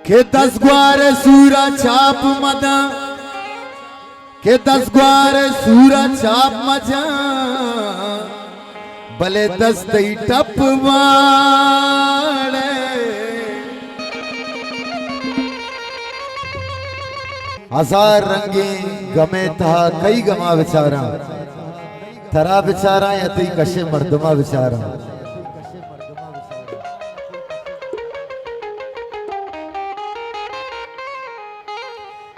के 10 ग्वारे सूरा छाप मदा के 10 ग्वारे सूरा छाप मजा भले 10 दई टप वाड़े हजार रंगी गमे था कई गमा बेचारा थरा बेचारा या ती कशे मर्दमा बेचारा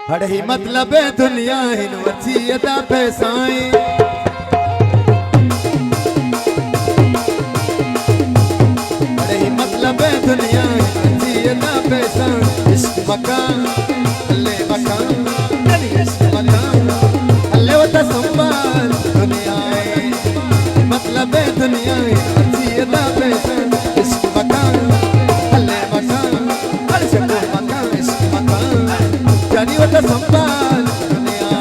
हड़े ही मतलब है दुनिया हिन वसीयता पैसाई हड़े ही मतलब है दुनिया हिन वसीयता पैसा इश्क मकान अल्ले मकान इश्क मकान अल्ले वता संभाल दुनिया मतलब है दुनिया हिन वसीयता पैसा इश्क मकान अल्ले मकान अल्ले शको मकान इश्क मकान जानी वता संभाल दुनिया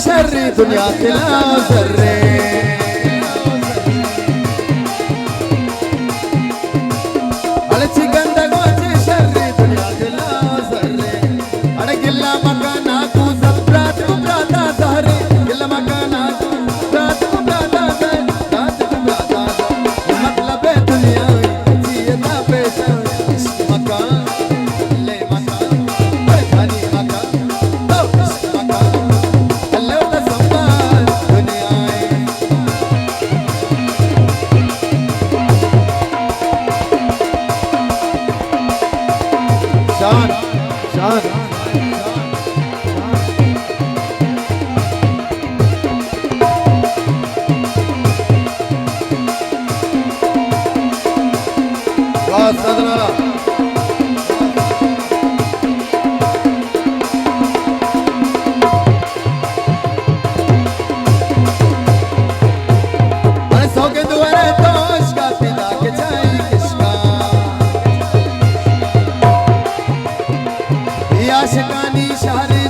शर्री दुनिया खिला सर्रे अरे चिकन दगोची शर्री दुनिया खिला सर्रे अरे गिल्ला मकाना तू सब रात को प्राता सारे गिल्ला मकाना तू रात को प्राता सारे रात को प्राता सारे मतलब है दुनिया जीना पैसा इश्क मकान ले मकान अरे खाली मकान शान शान वाह सदरा अरे सौ के दुआरे तो इसका पिता के चाहिए आशिकानी शहर